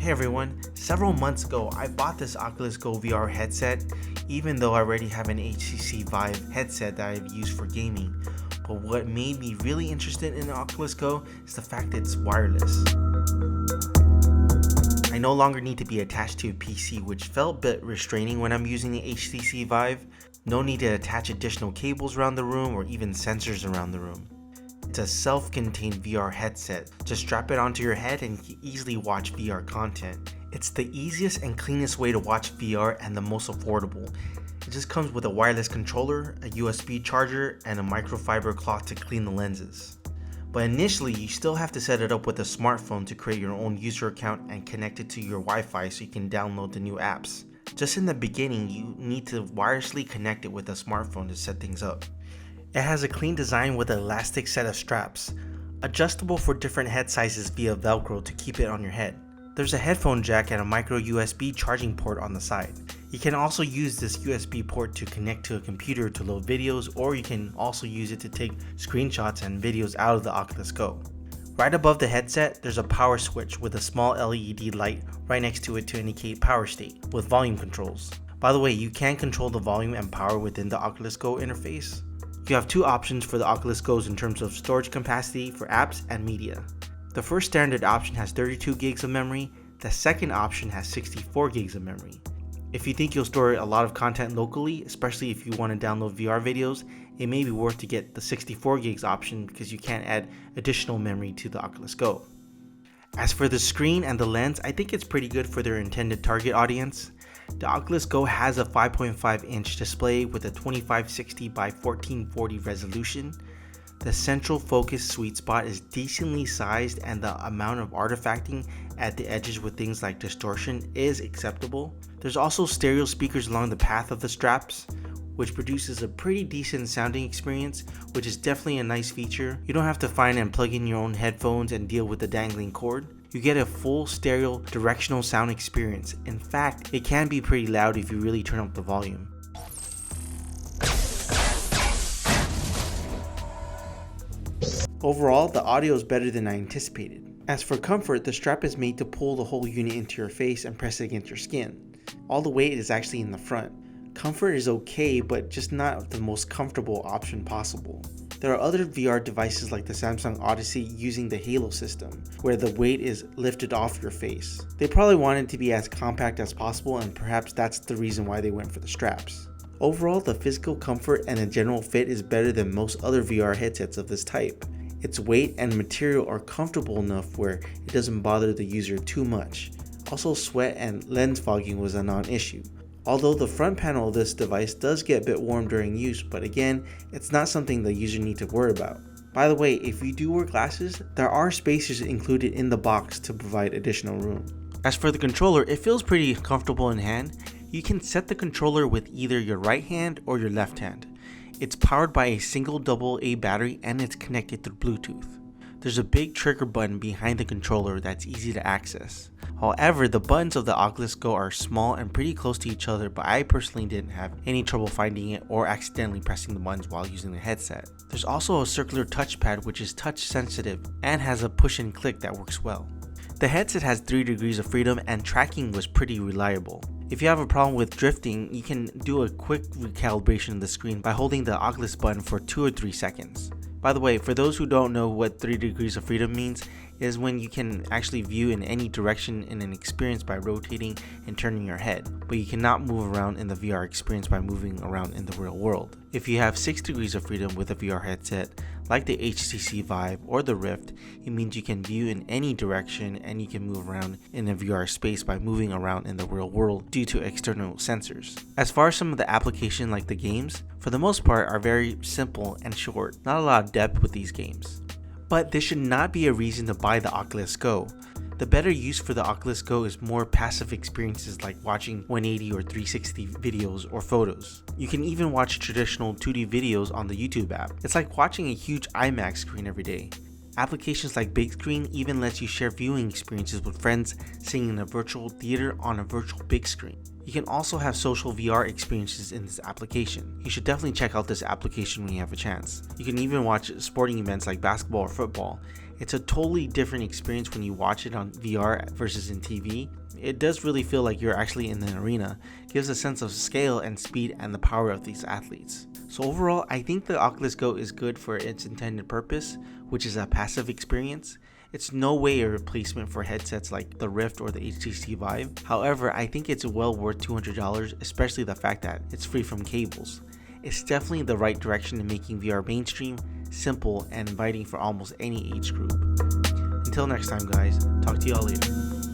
Hey everyone, several months ago I bought this Oculus GO VR headset, even though I already have an HTC VIVE headset that I've used for gaming. But what made me really interested in the Oculus GO is the fact that it's wireless. I no longer need to be attached to a PC, which felt a bit restraining when I'm using the HTC VIVE. No need to attach additional cables around the room or even sensors around the room. It's a self-contained VR headset. Just strap it onto your head and you can easily watch VR content. It's the easiest and cleanest way to watch VR and the most affordable. It just comes with a wireless controller, a USB charger, and a microfiber cloth to clean the lenses. But initially, you still have to set it up with a smartphone to create your own user account and connect it to your Wi-Fi so you can download the new apps. Just in the beginning, you need to wirelessly connect it with a smartphone to set things up. It has a clean design with an elastic set of straps, adjustable for different head sizes via Velcro to keep it on your head. There's a headphone jack and a micro USB charging port on the side. You can also use this USB port to connect to a computer to load videos, or you can also use it to take screenshots and videos out of the Oculus GO. Right above the headset, there's a power switch with a small LED light right next to it to indicate power state with volume controls. By the way, you can control the volume and power within the Oculus GO interface. You have two options for the Oculus GOs in terms of storage capacity for apps and media. The first standard option has 32 gigs of memory, the second option has 64 gigs of memory. If you think you'll store a lot of content locally, especially if you want to download VR videos, it may be worth to get the 64 gigs option because you can't add additional memory to the Oculus GO. As for the screen and the lens, I think it's pretty good for their intended target audience. The Oculus GO has a 5.5-inch display with a 2560 by 1440 resolution. The central focus sweet spot is decently sized and the amount of artifacting at the edges with things like distortion is acceptable. There's also stereo speakers along the path of the straps, which produces a pretty decent sounding experience, which is definitely a nice feature. You don't have to find and plug in your own headphones and deal with the dangling cord. You get a full stereo directional sound experience. In fact, it can be pretty loud if you really turn up the volume. Overall, the audio is better than I anticipated. As for comfort, the strap is made to pull the whole unit into your face and press it against your skin. All the weight is actually in the front. Comfort is okay, but just not the most comfortable option possible. There are other VR devices like the Samsung Odyssey using the Halo system, where the weight is lifted off your face. They probably wanted to be as compact as possible, and perhaps that's the reason why they went for the straps. Overall, the physical comfort and the general fit is better than most other VR headsets of this type. Its weight and material are comfortable enough where it doesn't bother the user too much. Also, sweat and lens fogging was a non-issue. Although the front panel of this device does get a bit warm during use, but again, it's not something the user needs to worry about. By the way, if you do wear glasses, there are spacers included in the box to provide additional room. As for the controller, it feels pretty comfortable in hand. You can set the controller with either your right hand or your left hand. It's powered by a single AA battery and it's connected through Bluetooth. There's a big trigger button behind the controller that's easy to access. However, the buttons of the Oculus GO are small and pretty close to each other, but I personally didn't have any trouble finding it or accidentally pressing the buttons while using the headset. There's also a circular touchpad which is touch sensitive and has a push and click that works well. The headset has 3 degrees of freedom and tracking was pretty reliable. If you have a problem with drifting, you can do a quick recalibration of the screen by holding the Oculus button for 2 or 3 seconds. By the way, for those who don't know what 3 degrees of freedom means, is when you can actually view in any direction in an experience by rotating and turning your head, but you cannot move around in the VR experience by moving around in the real world. If you have 6 degrees of freedom with a VR headset, like the HTC VIVE or the Rift, it means you can view in any direction and you can move around in a VR space by moving around in the real world due to external sensors. As far as some of the applications like the games, for the most part are very simple and short, not a lot of depth with these games. But this should not be a reason to buy the Oculus GO. The better use for the Oculus GO is more passive experiences like watching 180 or 360 videos or photos. You can even watch traditional 2D videos on the YouTube app. It's like watching a huge IMAX screen every day. Applications like Big Screen even lets you share viewing experiences with friends sitting in a virtual theater on a virtual big screen. You can also have social VR experiences in this application. You should definitely check out this application when you have a chance. You can even watch sporting events like basketball or football, It's a totally different experience when you watch it on VR versus in TV. It does really feel like you're actually in an arena. It gives a sense of scale and speed and the power of these athletes. So overall, I think the Oculus GO is good for its intended purpose, which is a passive experience. It's no way a replacement for headsets like the Rift or the HTC VIVE. However, I think it's well worth $200, especially the fact that it's free from cables. It's definitely the right direction in making VR mainstream, simple, and inviting for almost any age group. Until next time guys, talk to y'all later.